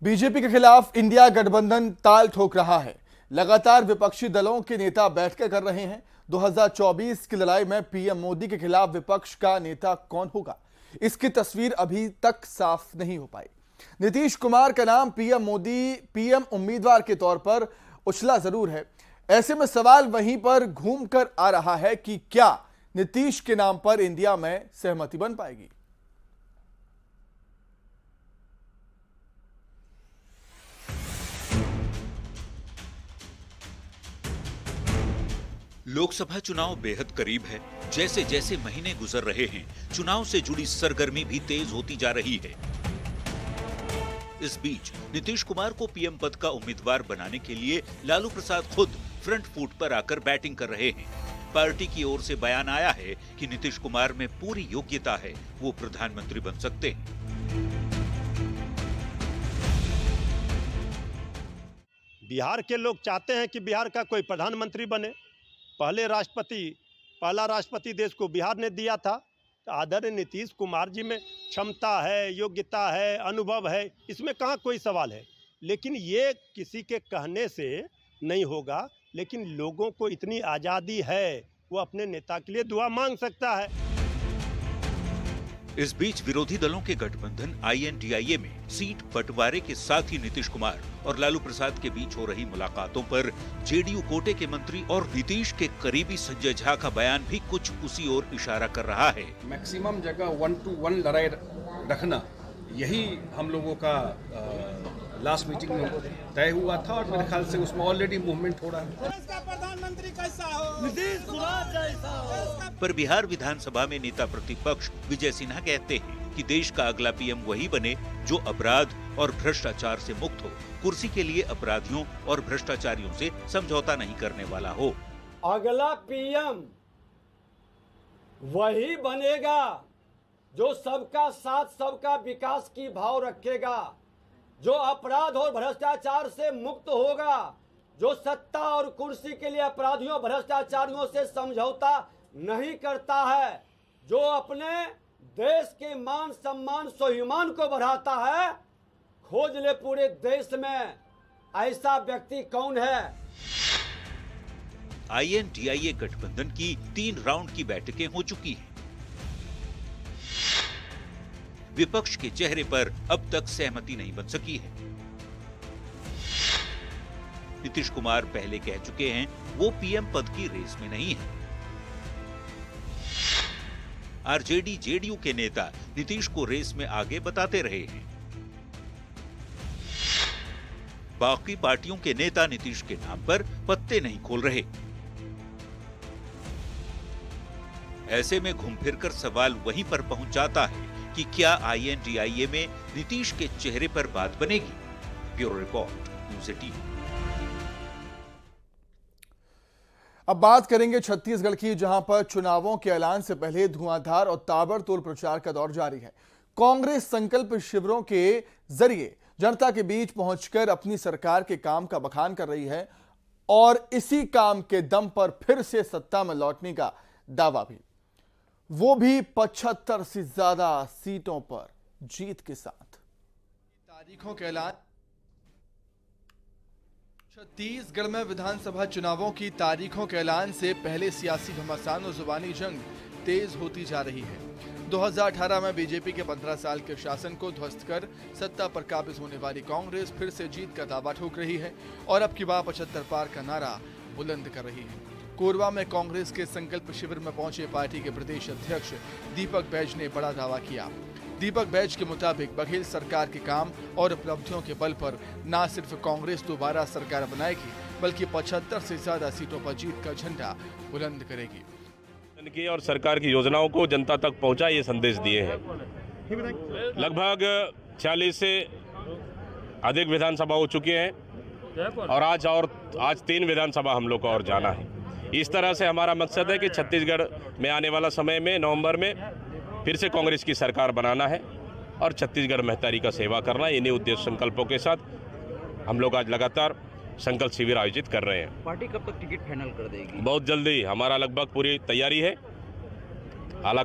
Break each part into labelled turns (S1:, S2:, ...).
S1: BJP के खिलाफ India गठबंधन ताल ठोक रहा है। लगातार विपक्षी दलों के नेता बैठकें कर रहे हैं। 2024 की लड़ाई में पीएम मोदी के खिलाफ विपक्ष का नेता कौन होगा, इसकी तस्वीर अभी तक साफ नहीं हो पाई। नीतीश कुमार का नाम पीएम उम्मीदवार के तौर पर उछला जरूर है। ऐसे में सवाल वहीं पर घूमकर आ रहा है कि क्या नीतीश के नाम पर इंडिया में सहमति बन पाएगी।
S2: लोकसभा चुनाव बेहद करीब है। जैसे जैसे महीने गुजर रहे हैं, चुनाव से जुड़ी सरगर्मी भी तेज होती जा रही है। इस बीच नीतीश कुमार को पीएम पद का उम्मीदवार बनाने के लिए लालू प्रसाद खुद फ्रंट फुट पर आकर बैटिंग कर रहे हैं। पार्टी की ओर से बयान आया है कि नीतीश कुमार में पूरी योग्यता है, वो प्रधानमंत्री बन सकते हैं।
S3: बिहार के लोग चाहते हैं कि बिहार का कोई प्रधानमंत्री बने। पहला राष्ट्रपति देश को बिहार ने दिया था। आदरणीय नीतीश कुमार जी में क्षमता है, योग्यता है, अनुभव है, इसमें कहाँ कोई सवाल है। लेकिन ये किसी के कहने से नहीं होगा। लेकिन लोगों को इतनी आज़ादी है, वो अपने नेता के लिए दुआ मांग सकता है।
S2: इस बीच विरोधी दलों के गठबंधन INDIA में सीट बंटवारे के साथ ही नीतीश कुमार और लालू प्रसाद के बीच हो रही मुलाकातों पर JDU कोटे के मंत्री और नीतीश के करीबी संजय झा का बयान भी कुछ उसी ओर इशारा कर रहा है।
S4: मैक्सिमम जगह 1 to 1 लड़ाई रखना, यही हम लोगों का लास्ट मीटिंग में तय हुआ था और मेरे ख्याल से उसमें ऑलरेडी मूवमेंट हो रहा है।
S5: प्रधानमंत्री कैसा हो, नीतीश कुमार जैसा हो।
S2: पर बिहार विधानसभा में नेता प्रतिपक्ष विजय सिन्हा कहते हैं कि देश का अगला पीएम वही बने जो अपराध और भ्रष्टाचार से मुक्त हो, कुर्सी के लिए अपराधियों और भ्रष्टाचारियों से समझौता नहीं करने वाला हो।
S6: अगला पीएम वही बनेगा जो सबका साथ, सबका विकास की भाव रखेगा, जो अपराध और भ्रष्टाचार से मुक्त होगा, जो सत्ता और कुर्सी के लिए अपराधियों भ्रष्टाचारियों से समझौता नहीं करता है, जो अपने देश के मान सम्मान स्वाभिमान को बढ़ाता है। खोज ले पूरे देश में ऐसा व्यक्ति कौन है।
S2: INDIA गठबंधन की 3 राउंड की बैठकें हो चुकी हैं। विपक्ष के चेहरे पर अब तक सहमति नहीं बन सकी है। नीतीश कुमार पहले कह चुके हैं वो पीएम पद की रेस में नहीं है। RJD JDU के नेता नीतीश को रेस में आगे बताते रहे हैं। बाकी पार्टियों के नेता नीतीश के नाम पर पत्ते नहीं खोल रहे। ऐसे में घूम फिरकर सवाल वहीं पर पहुंच जाता है कि क्या INDIA में नीतीश के चेहरे पर बात बनेगी। Bureau report, news 18।
S1: अब बात करेंगे छत्तीसगढ़ की, जहां पर चुनावों के ऐलान से पहले धुआंधार और ताबड़तोड़ प्रचार का दौर जारी है। कांग्रेस संकल्प शिविरों के जरिए जनता के बीच पहुंचकर अपनी सरकार के काम का बखान कर रही है और इसी काम के दम पर फिर से सत्ता में लौटने का दावा भी, वो भी 75 से ज्यादा सीटों पर जीत के साथ। तारीखों के ऐलान। छत्तीसगढ़ में विधानसभा चुनावों की तारीखों के ऐलान से पहले सियासी घमासान और जुबानी जंग तेज होती जा रही है। 2018 में बीजेपी के 15 साल के शासन को ध्वस्त कर सत्ता पर काबिज होने वाली कांग्रेस फिर से जीत का दावा ठोक रही है और अब की बार 75 पार का नारा बुलंद कर रही है। कोरबा में कांग्रेस के संकल्प शिविर में पहुंचे पार्टी के प्रदेश अध्यक्ष दीपक बैज ने बड़ा दावा किया। दीपक बैज के मुताबिक बघेल सरकार के काम और उपलब्धियों के बल पर न सिर्फ कांग्रेस दोबारा सरकार बनाएगी, बल्कि 75 से ज्यादा सीटों पर जीत का झंडा बुलंद करेगी।
S7: की और सरकार की योजनाओं को जनता तक पहुंचा, ये संदेश दिए हैं। लगभग 40 से अधिक विधानसभा हो चुके हैं और आज 3 विधानसभा हम लोग को और जाना है। इस तरह से हमारा मकसद है कि छत्तीसगढ़ में आने वाला समय में नवंबर में फिर से कांग्रेस की सरकार बनाना है और छत्तीसगढ़ महतारी का सेवा करना। इन्हीं उद्देश्य संकल्पों के साथ हम लोग आज लगातार संकल्प शिविर आयोजित कर रहे हैं।
S8: पार्टी कब तक टिकट फाइनल कर देगी?
S7: बहुत जल्दी, हमारा लगभग पूरी तैयारी है। आला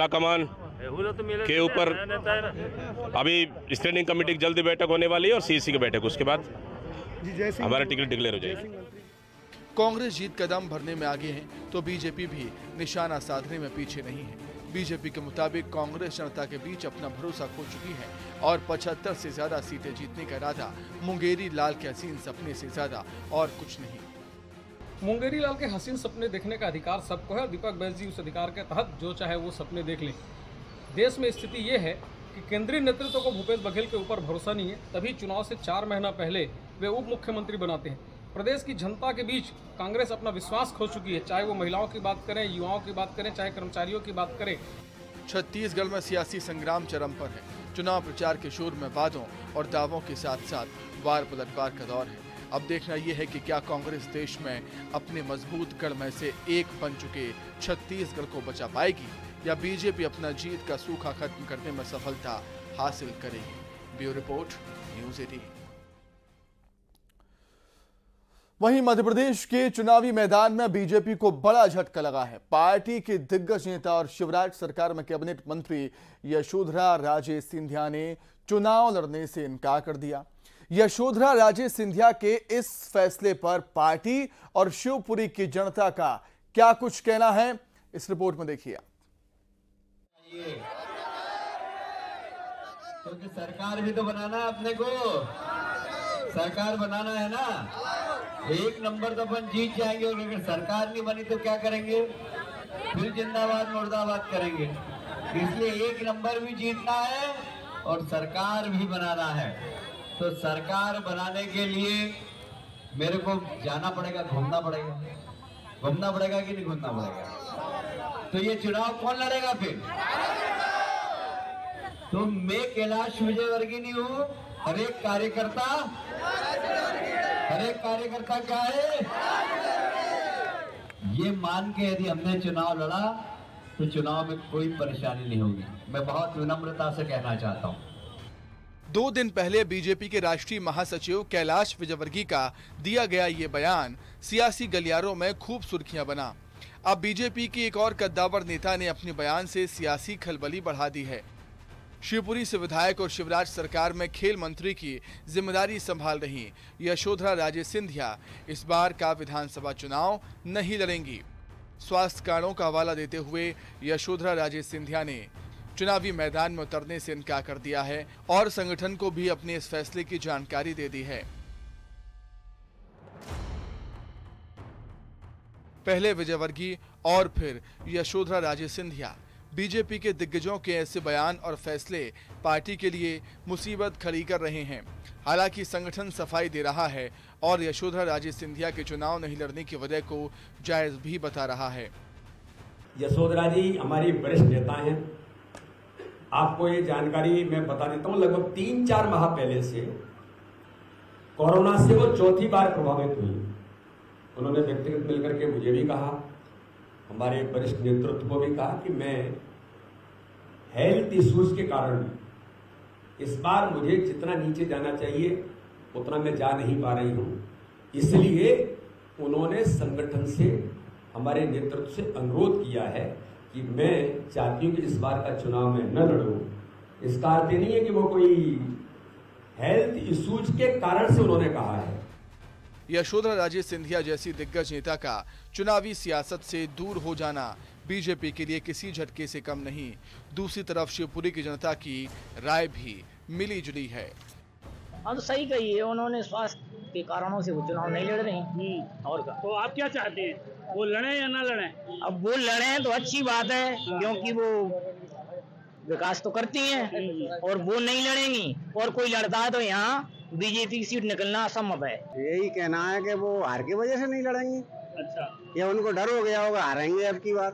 S7: कमान के ऊपर अभी स्टैंडिंग कमेटी की जल्दी बैठक होने वाली है और सीईसी की बैठक, उसके बाद हमारा टिकट डिक्लेयर हो जाएगी।
S1: कांग्रेस जीत कदम भरने में आगे है तो बीजेपी भी निशाना साधने में पीछे नहीं है। बीजेपी के मुताबिक कांग्रेस जनता के बीच अपना भरोसा खो चुकी है और 75 से ज्यादा सीटें जीतने का इरादा मुंगेरी लाल के हसीन सपने से ज्यादा और कुछ नहीं।
S9: मुंगेरी लाल के हसीन सपने देखने का अधिकार सबको है और दीपक बैस जी उस अधिकार के तहत जो चाहे वो सपने देख लें। देश में स्थिति ये है कि केंद्रीय नेतृत्व को भूपेश बघेल के ऊपर भरोसा नहीं है, तभी चुनाव से 4 महीना पहले वे उप मुख्यमंत्री बनाते हैं। प्रदेश की जनता के बीच कांग्रेस अपना विश्वास खो चुकी है, चाहे वो महिलाओं की बात करें, युवाओं की बात करें, चाहे कर्मचारियों की बात करें।
S1: छत्तीसगढ़ में सियासी संग्राम चरम पर है। चुनाव प्रचार के शोर में वादों और दावों के साथ साथ वार पलटवार का दौर है। अब देखना यह है कि क्या कांग्रेस देश में अपने मजबूत गढ़ में से एक बन चुके छत्तीसगढ़ को बचा पाएगी या बीजेपी अपना जीत का सूखा खत्म करने में सफलता हासिल करेगी। Bureau report, news 18। वहीं मध्य प्रदेश के चुनावी मैदान में बीजेपी को बड़ा झटका लगा है। पार्टी के दिग्गज नेता और शिवराज सरकार में कैबिनेट मंत्री यशोधरा राजे सिंधिया ने चुनाव लड़ने से इनकार कर दिया। यशोधरा राजे सिंधिया के इस फैसले पर पार्टी और शिवपुरी की जनता का क्या कुछ कहना है, इस रिपोर्ट में देखिए।
S10: क्योंकि सरकार भी तो बनाना है, अपने को सरकार बनाना है ना। एक नंबर तो अपन जीत जाएंगे और अगर सरकार नहीं बनी तो क्या करेंगे, फिर जिंदाबाद मुर्दाबाद करेंगे। इसलिए एक नंबर भी जीतना है और सरकार भी बनाना है। तो सरकार बनाने के लिए मेरे को जाना पड़ेगा, घूमना पड़ेगा कि नहीं घूमना पड़ेगा। तो ये चुनाव कौन लड़ेगा फिर? तो मैं कैलाश विजयवर्गीय नहीं हूँ, हर एक कार्यकर्ता क्या है, ये मान के यदि हमने चुनाव लड़ा तो चुनाव में कोई परेशानी नहीं होगी। मैं बहुत विनम्रता से कहना चाहता हूँ।
S1: 2 दिन पहले बीजेपी के राष्ट्रीय महासचिव कैलाश विजयवर्गीय का दिया गया ये बयान सियासी गलियारों में खूब सुर्खियां बना। अब बीजेपी की एक और कद्दावर नेता ने अपने बयान से सियासी खलबली बढ़ा दी है। शिवपुरी से विधायक और शिवराज सरकार में खेल मंत्री की जिम्मेदारी संभाल रही यशोधरा राजे सिंधिया इस बार का विधानसभा चुनाव नहीं लड़ेंगी। स्वास्थ्य कारणों का हवाला देते हुए यशोधरा राजे सिंधिया ने चुनावी मैदान में उतरने से इनकार कर दिया है और संगठन को भी अपने इस फैसले की जानकारी दे दी है। पहले विजयवर्गीय और फिर यशोधरा राजे सिंधिया। बीजेपी के दिग्गजों के ऐसे बयान और फैसले पार्टी के लिए मुसीबत खड़ी कर रहे हैं। हालांकि संगठन सफाई दे रहा है और यशोधरा राजे सिंधिया के चुनाव नहीं लड़ने की वजह को जायज भी बता रहा है।
S11: यशोधरा जी हमारी वरिष्ठ नेता हैं। आपको ये जानकारी मैं बता देता हूँ, लगभग 3-4 माह पहले से कोरोना से वो चौथी बार प्रभावित हुई। उन्होंने व्यक्तिगत मिलकर के मुझे भी कहा, हमारे वरिष्ठ नेतृत्व को भी कहा कि मैं हेल्थ इश्यूज के कारण इस बार मुझे जितना नीचे जाना चाहिए उतना मैं जा नहीं पा रही हूं। इसलिए उन्होंने संगठन से, हमारे नेतृत्व से अनुरोध किया है कि मैं चाहती हूं कि इस बार का चुनाव में न लड़ूं। इसका अर्थ नहीं है कि वो कोई हेल्थ इश्यूज के कारण से उन्होंने कहा है।
S1: यशोधरा राजे सिंधिया जैसी दिग्गज नेता का चुनावी सियासत से दूर हो जाना बीजेपी के लिए किसी झटके से कम नहीं। दूसरी तरफ शिवपुरी की जनता की राय भी मिली जुली है।
S12: हाँ, तो सही कही है उन्होंने, स्वास्थ्य के कारणों से वो चुनाव नहीं लड़ रही। और का
S5: तो आप क्या चाहते हैं, वो लड़े या ना लड़े?
S12: अब वो लड़े तो अच्छी बात है, क्योंकि वो विकास तो करती हैं और वो नहीं लड़ेंगी और कोई लड़ता है तो यहाँ बीजेपी की सीट निकलना असंभव है।
S13: यही कहना है कि वो हार की वजह से नहीं लड़ेंगी।
S5: अच्छा,
S13: या उनको डर हो गया होगा हारेंगे अब की बार,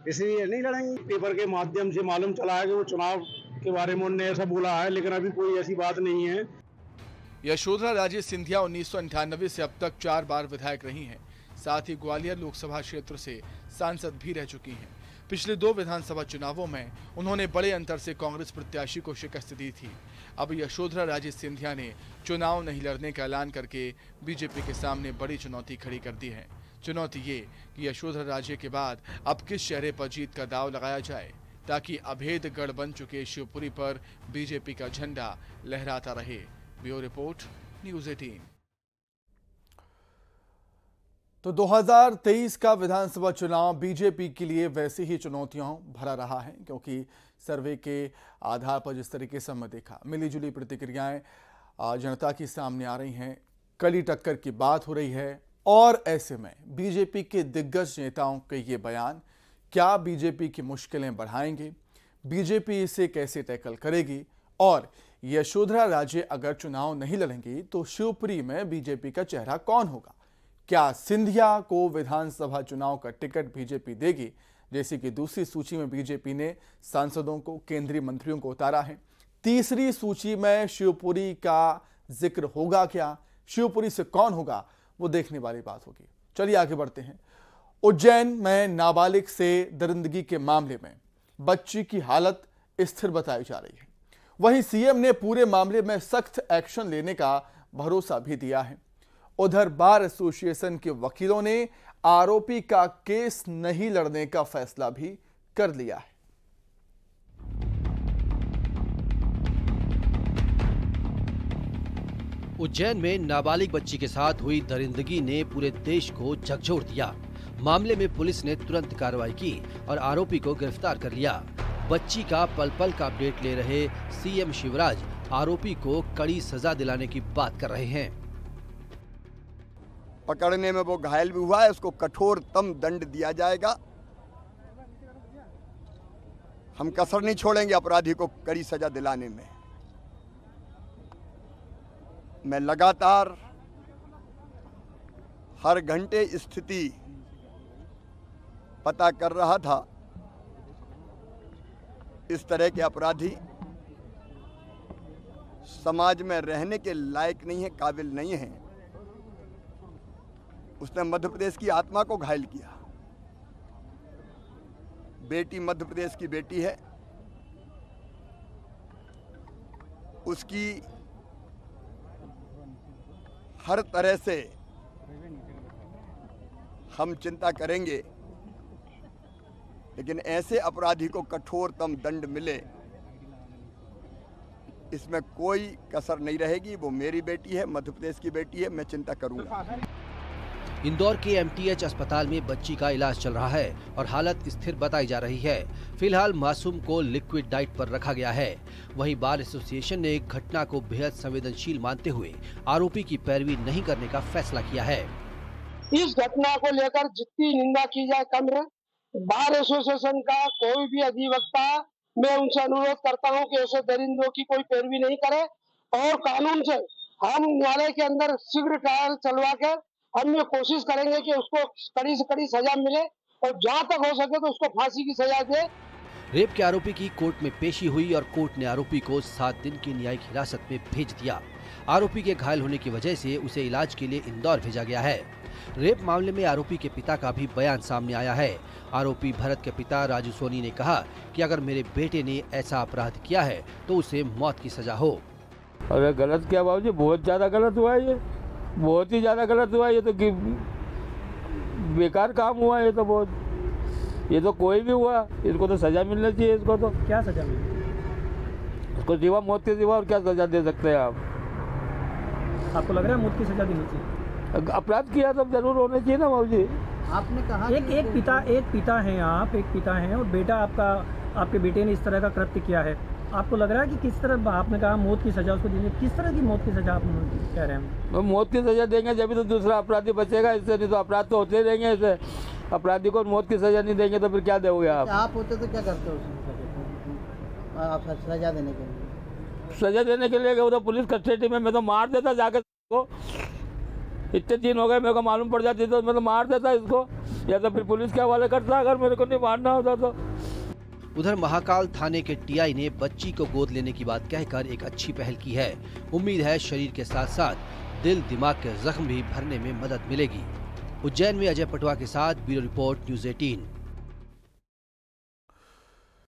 S13: इसलिए नहीं लड़ेंगे। पेपर के माध्यम से मालूम चला है कि वो चुनाव के बारे में उन्होंने ऐसा बोला है, लेकिन अभी कोई ऐसी बात नहीं है।
S1: यशोधरा राजे सिंधिया 1998 से अब तक 4 बार विधायक रही हैं। साथ ही ग्वालियर लोकसभा क्षेत्र से सांसद भी रह चुकी हैं। पिछले 2 विधानसभा चुनावों में उन्होंने बड़े अंतर से कांग्रेस प्रत्याशी को शिकस्त दी थी। अब यशोधरा राजे सिंधिया ने चुनाव नहीं लड़ने का ऐलान करके बीजेपी के सामने बड़ी चुनौती खड़ी कर दी है। चुनौती ये कि यशोधरा राजे के बाद अब किस चेहरे पर जीत का दाव लगाया जाए। ताकि अभेद गढ़ बन चुके शिवपुरी पर बीजेपी का झंडा लहराता रहे। Bureau report, news 18। तो 2023 का विधानसभा चुनाव बीजेपी के लिए वैसे ही चुनौतियों भरा रहा है, क्योंकि सर्वे के आधार पर जिस तरीके से हमने देखा, मिलीजुली प्रतिक्रियाएं जनता के सामने आ रही हैं, कड़ी टक्कर की बात हो रही है। और ऐसे में बीजेपी के दिग्गज नेताओं के ये बयान क्या बीजेपी की मुश्किलें बढ़ाएंगे, बीजेपी इसे कैसे टैकल करेगी, और यशोधरा राजे अगर चुनाव नहीं लड़ेंगी तो शिवपुरी में बीजेपी का चेहरा कौन होगा? क्या सिंधिया को विधानसभा चुनाव का टिकट बीजेपी देगी, जैसे कि दूसरी सूची में बीजेपी ने सांसदों को, केंद्रीय मंत्रियों को उतारा है? तीसरी सूची में शिवपुरी का जिक्र होगा क्या? शिवपुरी से कौन होगा, वो देखने वाली बात होगी। चलिए आगे बढ़ते हैं। उज्जैन में नाबालिग से दरिंदगी के मामले में बच्ची की हालत स्थिर बताई जा रही है। वहीं सीएम ने पूरे मामले में सख्त एक्शन लेने का भरोसा भी दिया है। उधर बार एसोसिएशन के वकीलों ने आरोपी का केस नहीं लड़ने का फैसला भी कर लिया है।
S14: उज्जैन में नाबालिग बच्ची के साथ हुई दरिंदगी ने पूरे देश को झकझोर दिया। मामले में पुलिस ने तुरंत कार्रवाई की और आरोपी को गिरफ्तार कर लिया। बच्ची का पल पल का अपडेट ले रहे सीएम शिवराज आरोपी को कड़ी सजा दिलाने की बात कर रहे हैं।
S15: पकड़ने में वो घायल भी हुआ है, उसको कठोरतम दंड दिया जाएगा। हम कसर नहीं छोड़ेंगे अपराधी को कड़ी सजा दिलाने में। मैं लगातार हर घंटे स्थिति पता कर रहा था। इस तरह के अपराधी समाज में रहने के लायक नहीं है, काबिल नहीं है। उसने मध्य प्रदेश की आत्मा को घायल किया। बेटी मध्य प्रदेश की बेटी है, उसकी हर तरह से हम चिंता करेंगे, लेकिन ऐसे अपराधी को कठोरतम दंड मिले, इसमें कोई कसर नहीं रहेगी। वो मेरी बेटी है, मध्य प्रदेश की बेटी है, मैं चिंता करूंगा।
S14: इंदौर के एमटीएच अस्पताल में बच्ची का इलाज चल रहा है और हालत स्थिर बताई जा रही है। फिलहाल मासूम को लिक्विड डाइट पर रखा गया है। वहीं बार एसोसिएशन ने घटना को बेहद संवेदनशील मानते हुए आरोपी की पैरवी नहीं करने का फैसला किया है।
S16: इस घटना को लेकर जितनी निंदा की जाए कम है। बार एसोसिएशन का कोई भी अधिवक्ता, मैं उनसे अनुरोध करता हूं कि ऐसे दरिंदों की कोई पैरवी नहीं करे और कानून से हम न्यायालय के अंदर शीघ्र ट्रायल चलवा कर हम ये कोशिश करेंगे कि उसको कड़ी से कड़ी सजा मिले और जहां तक हो सके तो उसको फांसी की सजा दे।
S14: रेप के आरोपी की कोर्ट में पेशी हुई और कोर्ट ने आरोपी को 7 दिन की न्यायिक हिरासत में भेज दिया। आरोपी के घायल होने की वजह से उसे इलाज के लिए इंदौर भेजा गया है। रेप मामले में आरोपी के पिता का भी बयान सामने आया है। आरोपी भरत के पिता राजू सोनी ने कहा कि अगर मेरे बेटे ने ऐसा अपराध किया है तो उसे मौत की सजा हो।
S17: अरे गलत क्या बाबूजी, बहुत ज्यादा गलत हुआ है, ये बहुत ही ज्यादा गलत हुआ है। ये तो बेकार काम हुआ है। ये तो कोई भी हुआ, इसको तो सजा मिलनी चाहिए। इसको तो क्या सजा मिले? उसको जीवा मौत के सिवा और क्या सजा दे सकते हैं आप?
S18: आपको लग रहा है मौत की सजा देनी चाहिए?
S17: अपराध किया तो जरूर होना चाहिए ना बाबूजी।
S18: आपने कहा एक पिता हैं आप, एक पिता हैं और बेटा आपके बेटे ने इस तरह का कृत्य किया है। आपको लग रहा है कि किस तरह, आपने कहा मौत की सजा उसको देंगे, किस तरह की मौत की सजा आप कह रहे हैं?
S17: तो मौत की सजा देंगे जब तो दूसरा अपराधी बचेगा, इससे नहीं तो अपराध तो होते रहेंगे। इससे अपराधी को मौत की सजा नहीं देंगे तो फिर क्या दोगे आप?
S18: आप होते तो क्या करते हो आप सजा देने के लिए?
S17: सजा देने के लिए वो तो पुलिस कस्टडी में, मैं तो मार देता जाकर इसको। इतने दिन हो गए, मेरे को मालूम पड़ जाती तो मैं तो मार देता इसको, या तो फिर पुलिस के हवाले करता अगर मेरे को नहीं मारना होता तो।
S14: उधर महाकाल थाने के टीआई ने बच्ची को गोद लेने की बात कहकर एक अच्छी पहल की है। उम्मीद है शरीर के साथ साथ दिल दिमाग के जख्म भी भरने में मदद मिलेगी। उज्जैन में अजय पटवा के साथ ब्यूरो रिपोर्ट, न्यूज़ 18।